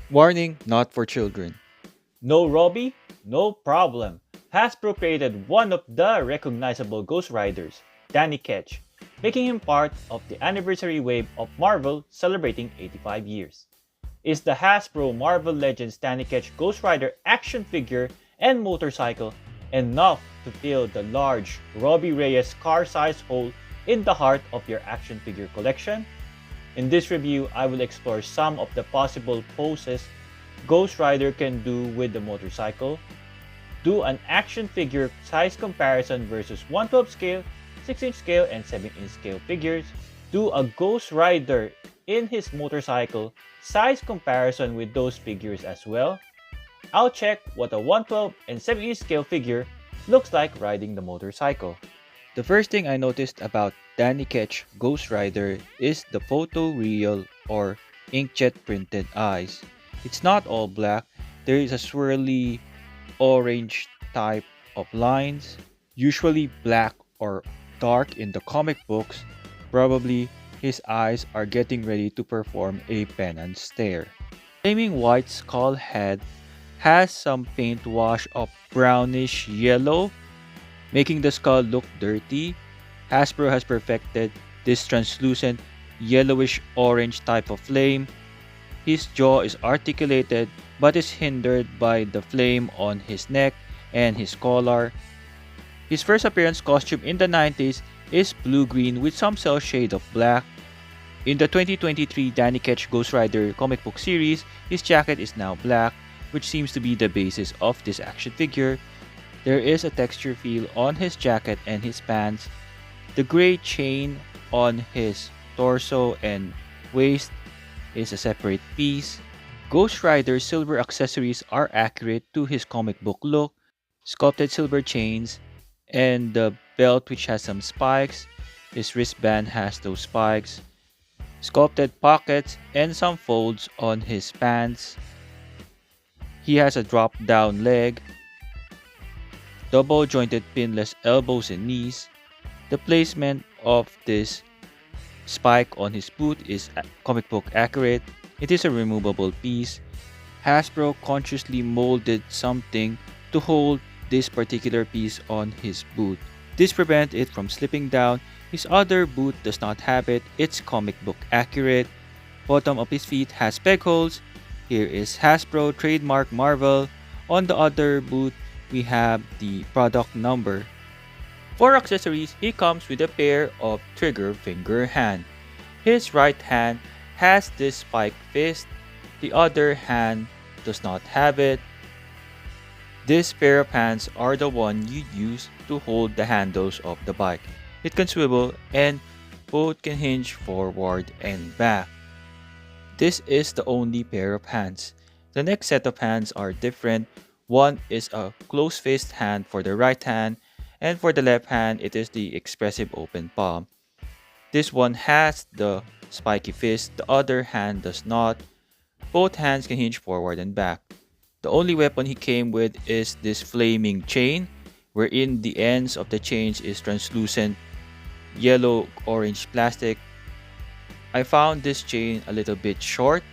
Warning, not for children. No Robbie? No problem. Hasbro created one of the recognizable Ghost Riders, Danny Ketch, making him part of the anniversary wave of Marvel celebrating 85 years. Is the Hasbro Marvel Legends Danny Ketch Ghost Rider action figure and motorcycle enough to fill the large Robbie Reyes car-sized hole in the heart of your action figure collection? In this review, I will explore some of the possible poses Ghost Rider can do with the motorcycle, do an action figure size comparison versus 1/12 scale, 6-inch scale, and 7-inch scale figures, do a Ghost Rider in his motorcycle size comparison with those figures as well. I'll check what a 1/12 and 7-inch scale figure looks like riding the motorcycle. The first thing I noticed about Danny Ketch Ghost Rider is the photoreal or inkjet printed eyes. It's not all black, there is a swirly orange type of lines, usually black or dark in the comic books. Probably his eyes are getting ready to perform a pen and stare. Flaming white skull head has some paint wash of brownish yellow, making the skull look dirty. Hasbro has perfected this translucent yellowish orange type of flame. His jaw is articulated but is hindered by the flame on his neck and his collar. His first appearance costume in the 90s is blue-green with some cell shade of black. In the 2023 Danny Ketch Ghost Rider comic book series, his jacket is now black, which seems to be the basis of this action figure. There is a texture feel on his jacket and his pants. The gray chain on his torso and waist is a separate piece. Ghost Rider's silver accessories are accurate to his comic book look, sculpted silver chains, and the belt which has some spikes. His wristband has those spikes, sculpted pockets, and some folds on his pants. He has a drop down leg, double jointed pinless elbows and knees. The placement of this spike on his boot is comic book accurate. It is a removable piece. Hasbro consciously molded something to hold this particular piece on his boot. This prevents it from slipping down. His other boot does not have it. It's comic book accurate. Bottom of his feet has peg holes. Here is Hasbro trademark Marvel. On the other boot, we have the product number. For accessories, he comes with a pair of trigger finger hand. His right hand has this spike fist, the other hand does not have it. This pair of hands are the one you use to hold the handles of the bike. It can swivel and both can hinge forward and back. This is the only pair of hands. The next set of hands are different. One is a closed fist hand for the right hand, and for the left hand, it is the expressive open palm. This one has the spiky fist, the other hand does not. Both hands can hinge forward and back. The only weapon he came with is this flaming chain, wherein the ends of the chains is translucent yellow-orange plastic. I found this chain a little bit short.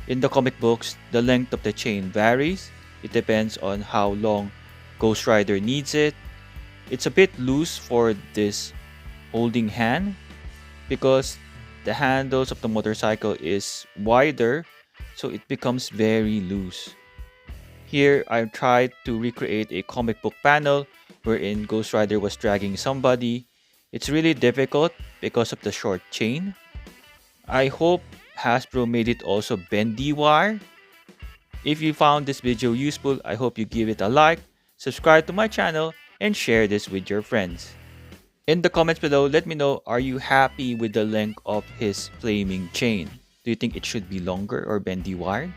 In the comic books, the length of the chain varies. It depends on how long Ghost Rider needs it. It's a bit loose for this holding hand because the handles of the motorcycle is wider, so it becomes very loose. Here, I tried to recreate a comic book panel wherein Ghost Rider was dragging somebody. It's really difficult because of the short chain. I hope Hasbro made it also bendy wire. If you found this video useful, I hope you give it a like, subscribe to my channel, and share this with your friends. In the comments below, let me know, are you happy with the length of his flaming chain? Do you think it should be longer or bendy wire?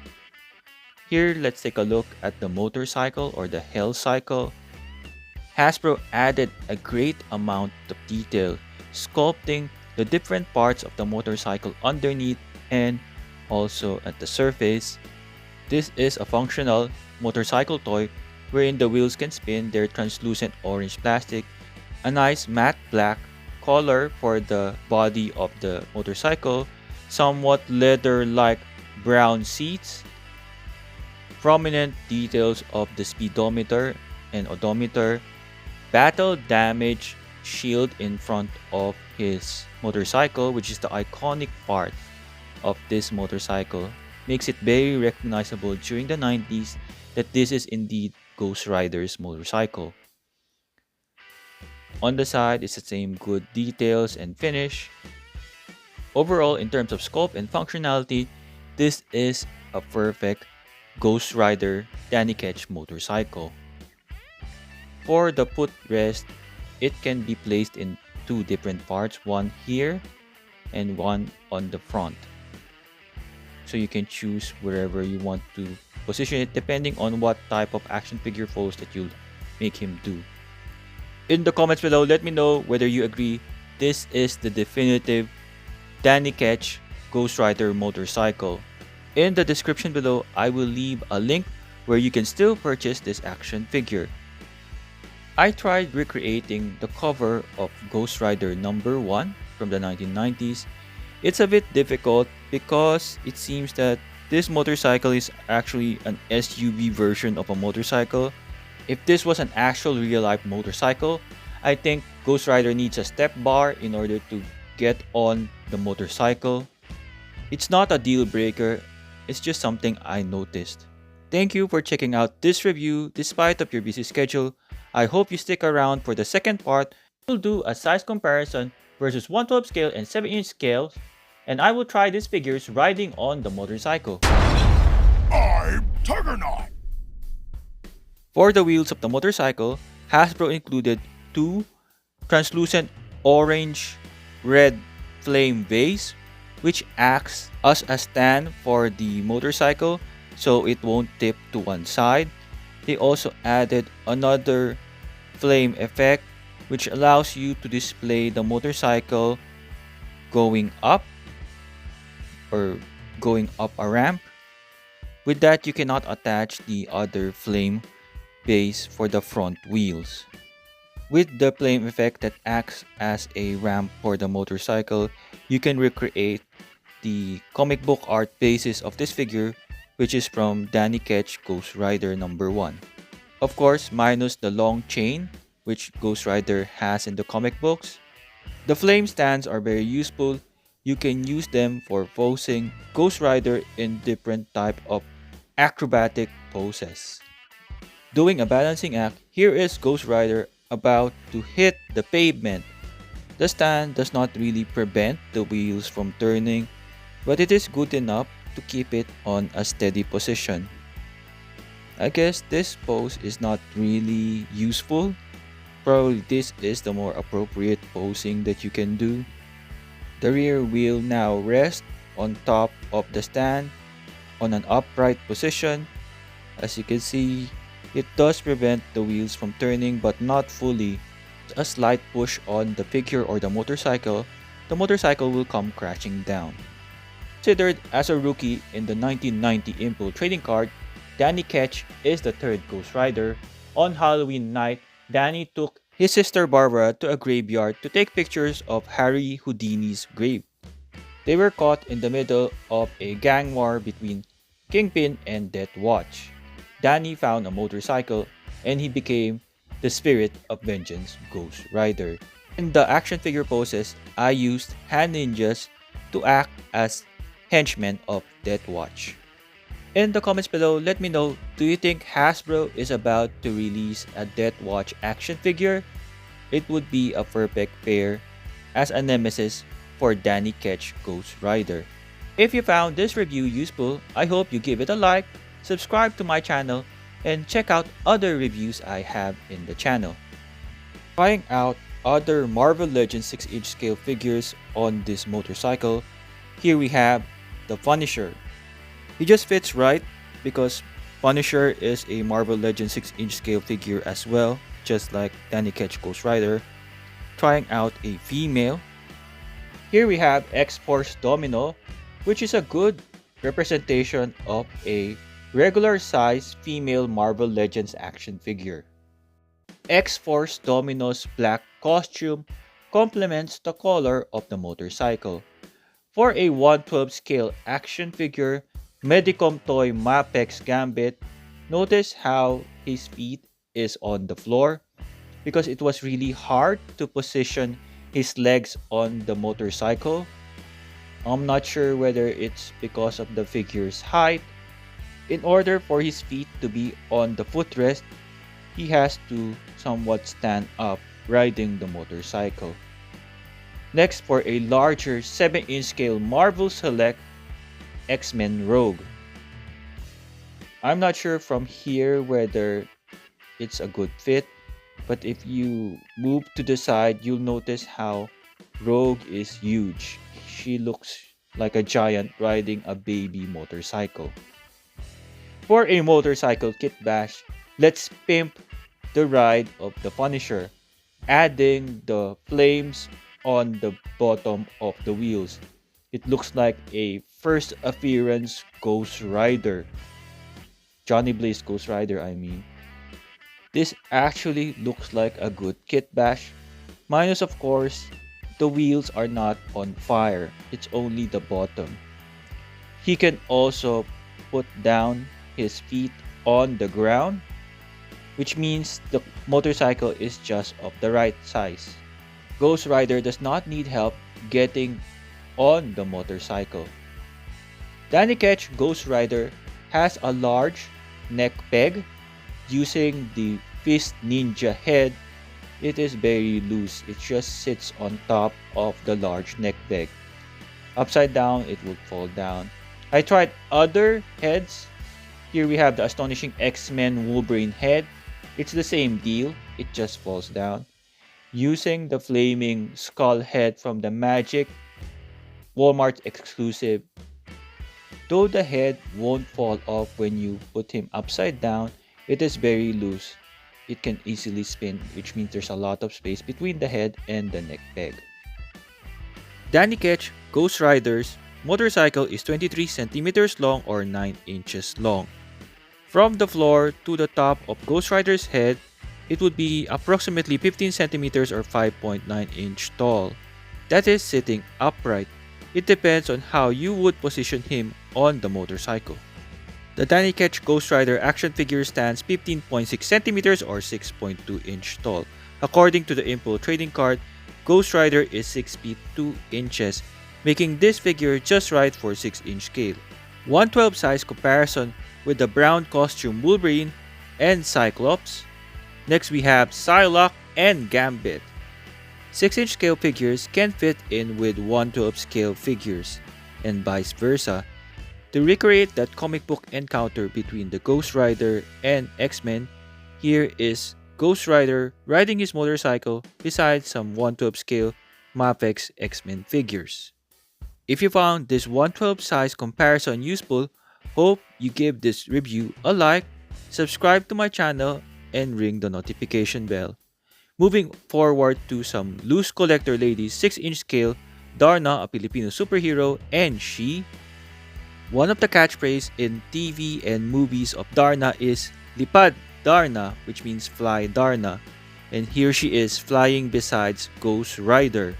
Here, let's take a look at the motorcycle or the Hell Cycle. Hasbro added a great amount of detail, sculpting the different parts of the motorcycle underneath and also at the surface. This is a functional motorcycle toy wherein the wheels can spin their translucent orange plastic, a nice matte black color for the body of the motorcycle, somewhat leather-like brown seats, prominent details of the speedometer and odometer, battle damage shield in front of his motorcycle, which is the iconic part of this motorcycle, makes it very recognizable during the 90s that this is indeed Ghost Rider's motorcycle. On the side is the same good details and finish. Overall, in terms of scope and functionality, this is a perfect Ghost Rider Danny Ketch motorcycle. For the footrest, it can be placed in two different parts, one here and one on the front. So you can choose wherever you want to position it depending on what type of action figure pose that you'll make him do. In the comments below, let me know whether you agree this is the definitive Danny Ketch Ghost Rider motorcycle. In the description below, I will leave a link where you can still purchase this action figure. I tried recreating the cover of Ghost Rider number 1 from the 1990s. It's a bit difficult because it seems that this motorcycle is actually an SUV version of a motorcycle. If this was an actual real-life motorcycle, I think Ghost Rider needs a step bar in order to get on the motorcycle. It's not a deal breaker, it's just something I noticed. Thank you for checking out this review despite of your busy schedule. I hope you stick around for the second part. We'll do a size comparison versus 1/12 scale and 7-inch scales, and I will try these figures riding on the motorcycle. I'm Tuggernaut! For the wheels of the motorcycle, Hasbro included two translucent orange-red flame vase, which acts as a stand for the motorcycle so it won't tip to one side. They also added another flame effect which allows you to display the motorcycle going up or going up a ramp. With that, you cannot attach the other flame base for the front wheels. With the flame effect that acts as a ramp for the motorcycle, you can recreate the comic book art basis of this figure, which is from Danny Ketch Ghost Rider number 1. Of course, minus the long chain, which Ghost Rider has in the comic books. The flame stands are very useful. You can use them for posing Ghost Rider in different type of acrobatic poses. Doing a balancing act, here is Ghost Rider about to hit the pavement. The stand does not really prevent the wheels from turning, but it is good enough to keep it on a steady position. I guess this pose is not really useful. Probably this is the more appropriate posing that you can do. The rear wheel now rests on top of the stand on an upright position. As you can see, it does prevent the wheels from turning but not fully. A slight push on the figure or the motorcycle will come crashing down. Considered as a rookie in the 1990 Impulse trading card, Danny Ketch is the third Ghost Rider. On Halloween night, Danny took his sister Barbara to a graveyard to take pictures of Harry Houdini's grave. They were caught in the middle of a gang war between Kingpin and Death Watch. Danny found a motorcycle and he became the Spirit of Vengeance Ghost Rider. In the action figure poses, I used hand ninjas to act as henchmen of Death Watch. In the comments below, let me know, do you think Hasbro is about to release a Death Watch action figure? It would be a perfect pair as a nemesis for Danny Ketch Ghost Rider. If you found this review useful, I hope you give it a like, subscribe to my channel, and check out other reviews I have in the channel. Trying out other Marvel Legends 6-inch scale figures on this motorcycle, here we have the Punisher. He just fits right because Punisher is a Marvel Legends 6-inch scale figure as well, just like Danny Ketch Ghost Rider. Trying out a female. Here we have X-Force Domino, which is a good representation of a regular size female Marvel Legends action figure. X-Force Domino's black costume complements the color of the motorcycle. For a 1/12 scale action figure, Medicom toy Mapex Gambit. Notice how his feet is on the floor because it was really hard to position his legs on the motorcycle. I'm not sure whether it's because of the figure's height. In order for his feet to be on the footrest, he has to somewhat stand up riding the motorcycle. Next, for a larger 7-inch scale Marvel Select X-Men Rogue. I'm not sure from here whether it's a good fit, but if you move to the side, you'll notice how Rogue is huge. She looks like a giant riding a baby motorcycle. For a motorcycle kit bash, let's pimp the ride of the Punisher, adding the flames on the bottom of the wheels. It looks like a first appearance Ghost Rider. Johnny Blaze Ghost Rider, I mean. This actually looks like a good kit bash. Minus, of course, the wheels are not on fire. It's only the bottom. He can also put down his feet on the ground, which means the motorcycle is just of the right size. Ghost Rider does not need help getting on the motorcycle. Danny Ketch Ghost Rider has a large neck peg. Using the Fist Ninja head, it is very loose. It just sits on top of the large neck peg. Upside down, it would fall down. I tried other heads. Here we have the Astonishing X-Men Wolverine head. It's the same deal, it just falls down. Using the Flaming Skull head from the Magic Walmart exclusive. Though the head won't fall off when you put him upside down, it is very loose. It can easily spin, which means there's a lot of space between the head and the neck peg. Danny Ketch Ghost Rider's motorcycle is 23 centimeters long or 9 inches long. From the floor to the top of Ghost Rider's head, it would be approximately 15 centimeters or 5.9 inch tall. That is sitting upright. It depends on how you would position him on the motorcycle. The Danny Ketch Ghost Rider action figure stands 15.6 centimeters or 6.2 inch tall. According to the Impul trading card, Ghost Rider is 6 feet 2 inches, making this figure just right for 6-inch scale. 1/12 size comparison with the brown costume Wolverine and Cyclops. Next we have Psylocke and Gambit. 6-inch scale figures can fit in with 1/12 scale figures, and vice versa. To recreate that comic book encounter between the Ghost Rider and X-Men, here is Ghost Rider riding his motorcycle beside some 1/12 scale Mafex X-Men figures. If you found this 1/12 size comparison useful, hope you give this review a like, subscribe to my channel, and ring the notification bell. Moving forward to some loose collector ladies 6-inch scale, Darna, a Filipino superhero, and she. One of the catchphrases in TV and movies of Darna is Lipad Darna, which means fly Darna, and here she is flying besides Ghost Rider.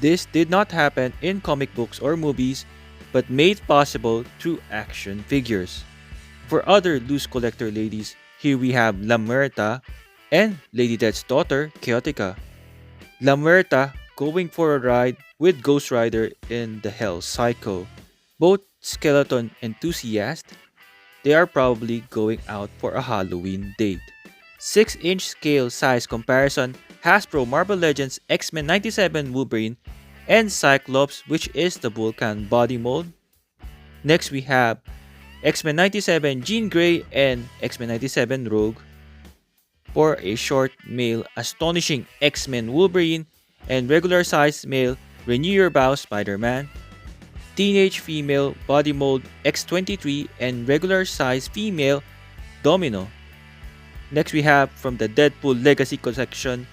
This did not happen in comic books or movies, but made possible through action figures. For other loose collector ladies, here we have La Muerta and Lady Death's daughter, Chaotica. La Muerta going for a ride with Ghost Rider in the Hell Cycle. Both skeleton enthusiasts, they are probably going out for a Halloween date. 6-inch scale size comparison, Hasbro Marvel Legends X-Men 97 Wolverine and Cyclops, which is the Vulcan body mold. Next we have X-Men 97 Jean Grey and X-Men 97 Rogue. For a short male Astonishing X-Men Wolverine and regular size male Renew Your Vow Spider-Man. Teenage female body mold X23 and regular size female Domino. Next we have from the Deadpool Legacy Collection,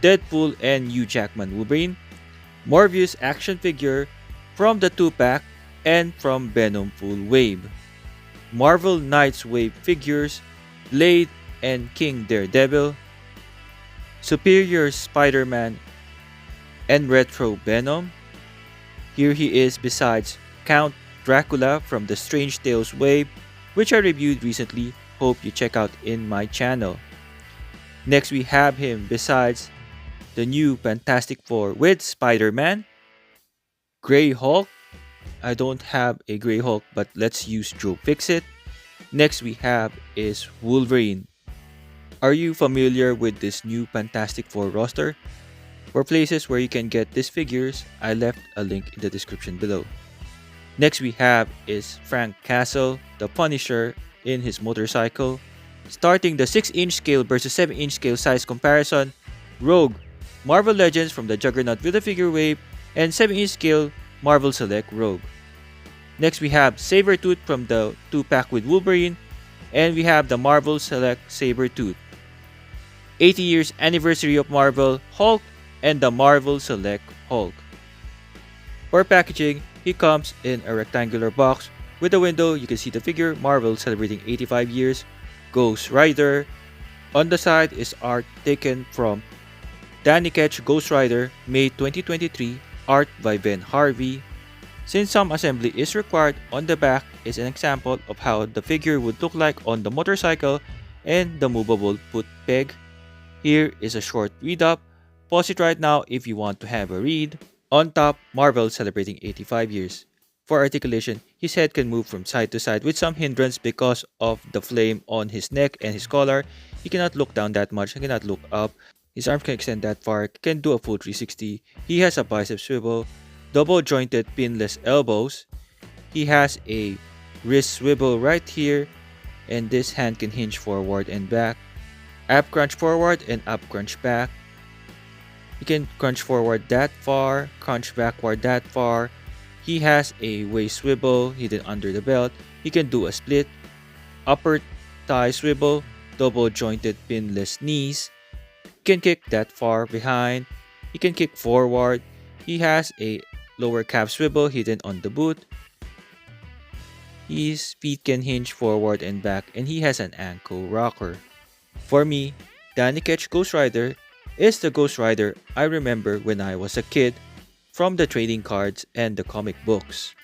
Deadpool and Hugh Jackman Wolverine. Morbius action figure from the 2-pack and from Venom Full Wave. Marvel Knights Wave figures, Blade and King Daredevil. Superior Spider-Man and Retro Venom. Here he is besides Count Dracula from the Strange Tales wave, which I reviewed recently. Hope you check out in my channel. Next we have him besides the new Fantastic Four with Spider-Man, Grey Hulk. I don't have a Grey Hulk, but let's use Joe Fixit. Next we have is Wolverine. Are you familiar with this new Fantastic Four roster? For places where you can get these figures, I left a link in the description below. Next we have is Frank Castle, the Punisher, in his motorcycle. Starting the 6-inch scale versus 7-inch scale size comparison, Rogue, Marvel Legends from the Juggernaut Build-A-Figure wave, and 7-inch scale Marvel Select Rogue. Next we have Sabretooth from the 2-pack with Wolverine, and we have the Marvel Select Sabretooth. 80 years anniversary of Marvel Hulk and the Marvel Select Hulk. For packaging, he comes in a rectangular box. With a window, you can see the figure Marvel celebrating 85 years, Ghost Rider. On the side is art taken from Danny Ketch Ghost Rider, May 2023, art by Ben Harvey. Since some assembly is required, on the back is an example of how the figure would look like on the motorcycle and the movable foot peg. Here is a short read up. Pause it right now if you want to have a read. On top, Marvel celebrating 85 years. For articulation, his head can move from side to side with some hindrance because of the flame on his neck and his collar. He cannot look down that much, he cannot look up. His arms can extend that far, can do a full 360. He has a bicep swivel, double jointed pinless elbows. He has a wrist swivel right here, and this hand can hinge forward and back. Ab crunch forward and ab crunch back. He can crunch forward that far, crunch backward that far. He has a waist swivel hidden under the belt. He can do a split, upper thigh swivel, double jointed pinless knees. He can kick that far behind. He can kick forward. He has a lower calf swivel hidden on the boot. His feet can hinge forward and back, and he has an ankle rocker. For me, Danny Ketch Ghost Rider is the Ghost Rider I remember when I was a kid from the trading cards and the comic books.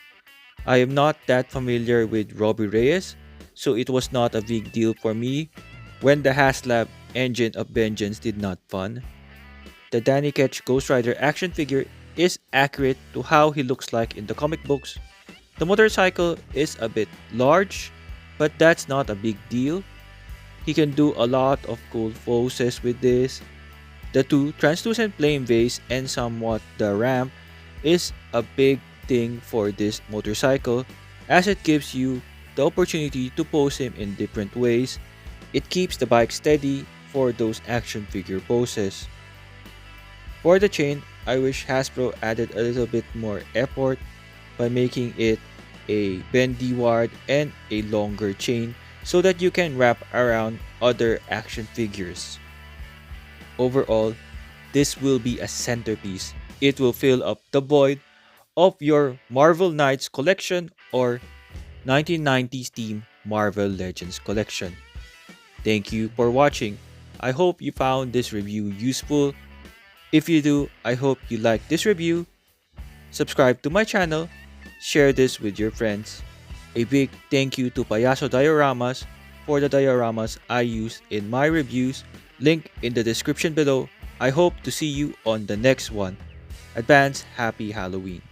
I am not that familiar with Robbie Reyes, so it was not a big deal for me when the HasLab Engine of Vengeance did not fun. The Danny Ketch Ghost Rider action figure is accurate to how he looks like in the comic books. The motorcycle is a bit large, but that's not a big deal. He can do a lot of cool poses with this. The two translucent flame vase and somewhat the ramp is a big thing for this motorcycle, as it gives you the opportunity to pose him in different ways. It keeps the bike steady for those action figure poses. For the chain, I wish Hasbro added a little bit more effort by making it a bendy ward and a longer chain so that you can wrap around other action figures. Overall, this will be a centerpiece. It will fill up the void of your Marvel Knights collection or 1990s team Marvel Legends collection. Thank you for watching. I hope you found this review useful. If you do, I hope you like this review. Subscribe to my channel. Share this with your friends. A big thank you to Payaso Dioramas for the dioramas I used in my reviews. Link in the description below. I hope to see you on the next one. Advance Happy Halloween.